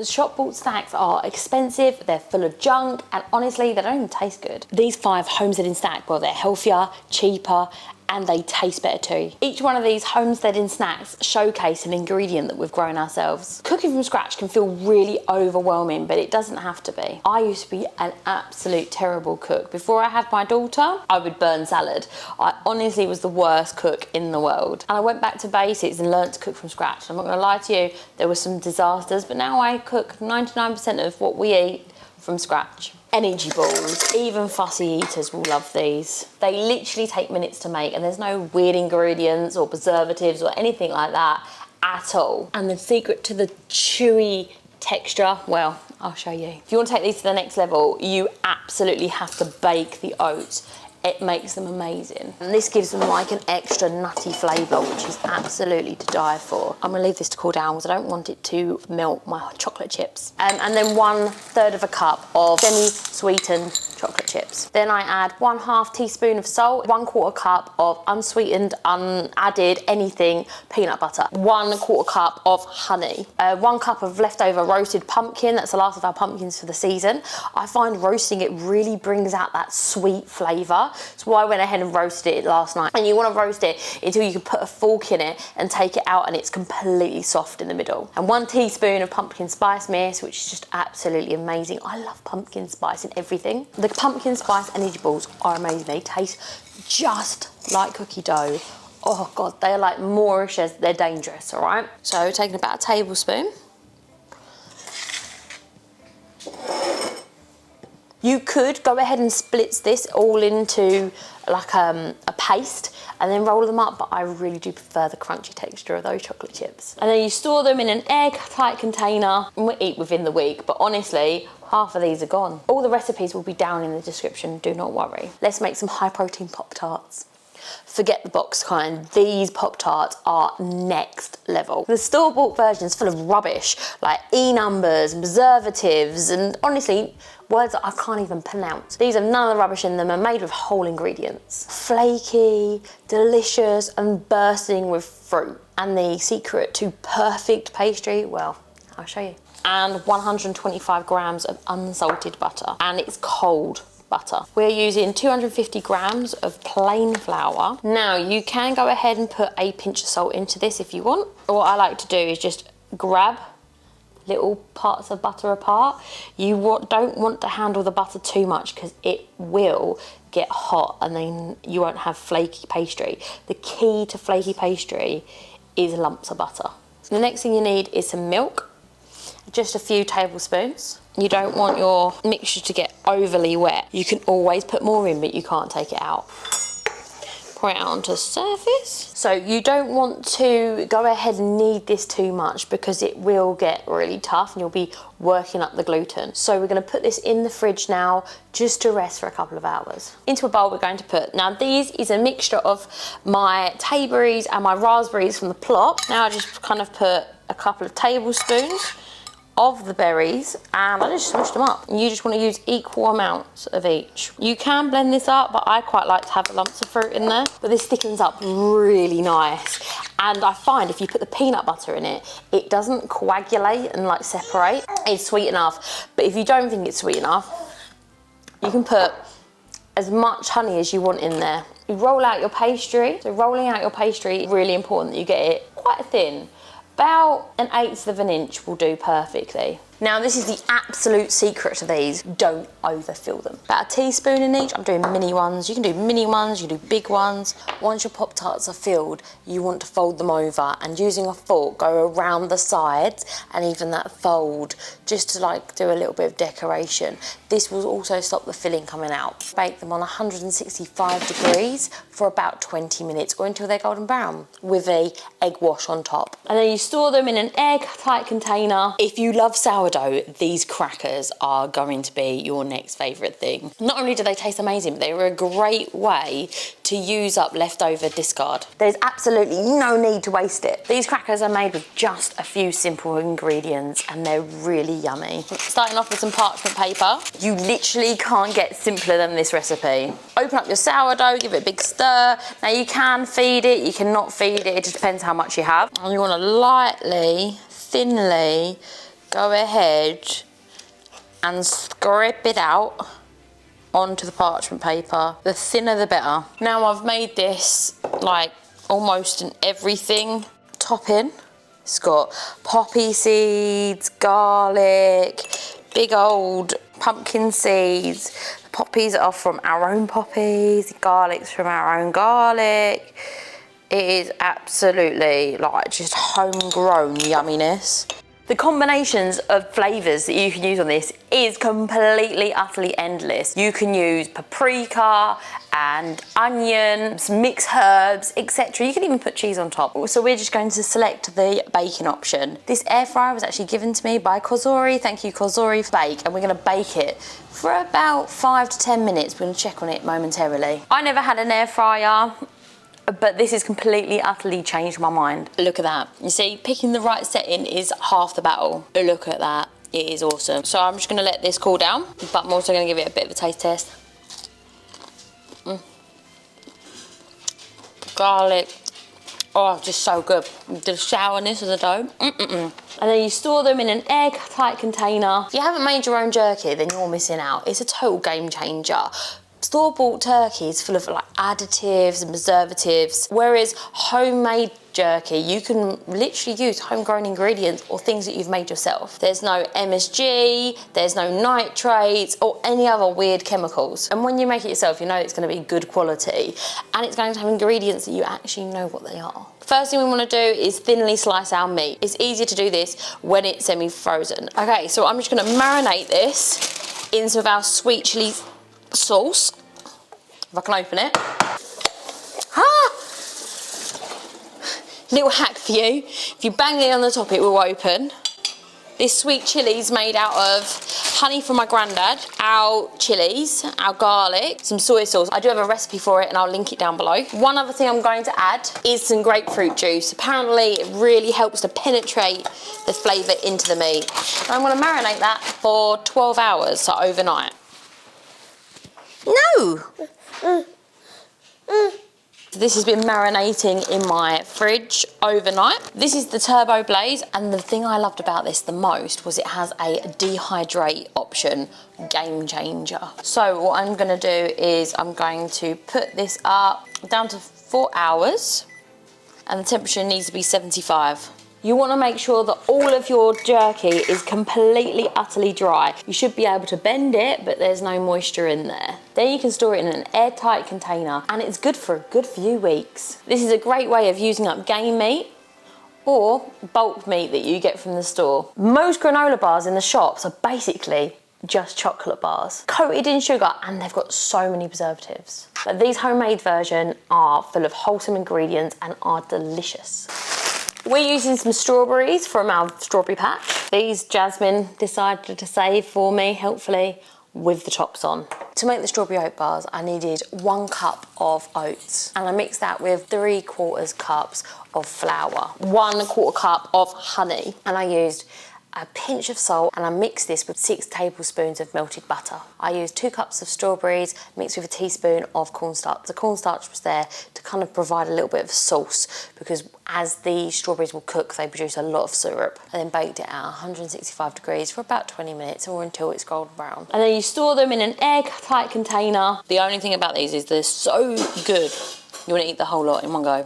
Shop bought snacks are expensive, they're full of junk, and honestly, they don't even taste good. These 5 homesteading snacks, well, they're healthier, cheaper, and they taste better too. Each one of these homesteading snacks showcase an ingredient that we've grown ourselves. Cooking from scratch can feel really overwhelming, but it doesn't have to be. I used to be an absolute terrible cook. Before I had my daughter, I would burn salad. I honestly was the worst cook in the world. And I went back to basics and learned to cook from scratch. I'm not gonna lie to you, there were some disasters, but now I cook 99% of what we eat from scratch. Energy balls, even fussy eaters will love these. They literally take minutes to make and there's no weird ingredients or preservatives or anything like that at all. And the secret to the chewy texture, well, I'll show you. If you want to take these to the next level, you absolutely have to bake the oats. It makes them amazing. And this gives them like an extra nutty flavour, which is absolutely to die for. I'm gonna leave this to cool down because I don't want it to melt my chocolate chips. And then 1/3 of a cup of semi-sweetened chocolate chips. Then I add 1/2 teaspoon of salt, 1/4 cup of unsweetened, unadded anything peanut butter, 1/4 cup of honey, 1 cup of leftover roasted pumpkin. That's the last of our pumpkins for the season. I find roasting it really brings out that sweet flavour. So I went ahead and roasted it last night. And you want to roast it until you can put a fork in it and take it out and it's completely soft in the middle. And 1 teaspoon of pumpkin spice mix, which is just absolutely amazing. I love pumpkin spice in everything. The pumpkin spice energy balls are amazing. They taste just like cookie dough. Oh God, they're like moorish as they're dangerous, all right? So taking about a tablespoon. You could go ahead and split this all into like a paste and then roll them up, but I really do prefer the crunchy texture of those chocolate chips. And then you store them in an airtight container and we eat within the week, but honestly, half of these are gone. All the recipes will be down in the description, do not worry. Let's make some high protein Pop-Tarts. Forget the box kind, these Pop-Tarts are next level. The store-bought version is full of rubbish, like E-numbers and preservatives, and honestly, words that I can't even pronounce. These have none of the rubbish in them and made with whole ingredients. Flaky, delicious, and bursting with fruit. And the secret to perfect pastry, well, I'll show you. And 125 grams of unsalted butter, and it's cold butter. We're using 250 grams of plain flour. Now you can go ahead and put a pinch of salt into this if you want. What I like to do is just grab little parts of butter apart. You don't want to handle the butter too much because it will get hot and then you won't have flaky pastry. The key to flaky pastry is lumps of butter. So the next thing you need is some milk, just a few tablespoons. You don't want your mixture to get overly wet. You can always put more in, but you can't take it out. Pour it out onto the surface. So you don't want to go ahead and knead this too much because it will get really tough and you'll be working up the gluten. So we're gonna put this in the fridge now just to rest for a couple of hours. Into a bowl we're going to put, now these is a mixture of my tayberries and my raspberries from the plot. Now I just kind of put a couple of tablespoons of the berries and I just smushed them up. You just want to use equal amounts of each. You can blend this up, but I quite like to have the lumps of fruit in there. But this thickens up really nice. And I find if you put the peanut butter in it, it doesn't coagulate and like separate. It's sweet enough, but if you don't think it's sweet enough, you can put as much honey as you want in there. You roll out your pastry. So rolling out your pastry, really important that you get it quite thin. About 1/8 of an inch will do perfectly. Now this is the absolute secret to these, don't overfill them. About a teaspoon in each, I'm doing mini ones. You can do mini ones, you can do big ones. Once your Pop-Tarts are filled, you want to fold them over and using a fork, go around the sides and even that fold, just to like do a little bit of decoration. This will also stop the filling coming out. Bake them on 165 degrees for about 20 minutes or until they're golden brown with a egg wash on top. And then you store them in an airtight container. If you love sourdough, these crackers are going to be your next favourite thing. Not only do they taste amazing, but they are a great way to use up leftover discard. There's absolutely no need to waste it. These crackers are made with just a few simple ingredients and they're really yummy. Starting off with some parchment paper. You literally can't get simpler than this recipe. Open up your sourdough, give it a big stir. Now you can feed it, you cannot feed it, it just depends how much you have. And you want to lightly, thinly go ahead and scrape it out onto the parchment paper. The thinner the better. Now I've made this like almost in everything. Topping, it's got poppy seeds, garlic, big old pumpkin seeds. The poppies are from our own poppies, the garlic's from our own garlic. It is absolutely like just homegrown yumminess. The combinations of flavours that you can use on this is completely, utterly endless. You can use paprika and onions, mixed herbs, etc. You can even put cheese on top. So we're just going to select the baking option. This air fryer was actually given to me by Kozori. Thank you, Kozori, for bake. And we're going to bake it for about 5 to 10 minutes. We're going to check on it momentarily. I never had an air fryer, but this has completely, utterly changed my mind. Look at that. You see, picking the right setting is half the battle. Look at that. It is awesome. So I'm just going to let this cool down, but I'm also going to give it a bit of a taste test. Garlic. Oh, just so good. The sourness of the dough. And then you store them in an airtight container. If you haven't made your own jerky, then you're missing out. It's a total game changer. Store-bought turkey is full of like additives and preservatives, whereas homemade jerky, you can literally use homegrown ingredients or things that you've made yourself. There's no MSG, there's no nitrates or any other weird chemicals. And when you make it yourself, you know it's going to be good quality and it's going to have ingredients that you actually know what they are. First thing we want to do is thinly slice our meat. It's easier to do this when it's semi-frozen. Okay, so I'm just going to marinate this in some of our sweet chili sauce. If I can open it. Little hack for you. If you bang it on the top, it will open. This sweet chilli is made out of honey from my granddad, our chilies, our garlic, some soy sauce. I do have a recipe for it and I'll link it down below. One other thing I'm going to add is some grapefruit juice. Apparently it really helps to penetrate the flavour into the meat. And I'm going to marinate that for 12 hours, so overnight. No! This has been marinating in my fridge overnight. This is the Turbo Blaze, and the thing I loved about this the most was it has a dehydrate option. Game changer. So what I'm going to do is I'm going to put this up down to 4 hours, and the temperature needs to be 75. You want to make sure that all of your jerky is completely, utterly dry. You should be able to bend it, but there's no moisture in there. Then you can store it in an airtight container, and it's good for a good few weeks. This is a great way of using up game meat or bulk meat that you get from the store. Most granola bars in the shops are basically just chocolate bars, coated in sugar, and they've got so many preservatives. But these homemade versions are full of wholesome ingredients and are delicious. We're using some strawberries from our strawberry patch. These Jasmine decided to save for me, helpfully, with the tops on. To make the strawberry oat bars, I needed 1 cup of oats, and I mixed that with 3/4 cups of flour, 1/4 cup of honey, and I used a pinch of salt, and I mixed this with 6 tablespoons of melted butter. I used 2 cups of strawberries mixed with a teaspoon of cornstarch. The cornstarch was there to kind of provide a little bit of sauce, because as the strawberries will cook, they produce a lot of syrup. I then baked it at 165 degrees for about 20 minutes or until it's golden brown. And then you store them in an airtight container. The only thing about these is they're so good, you want to eat the whole lot in one go.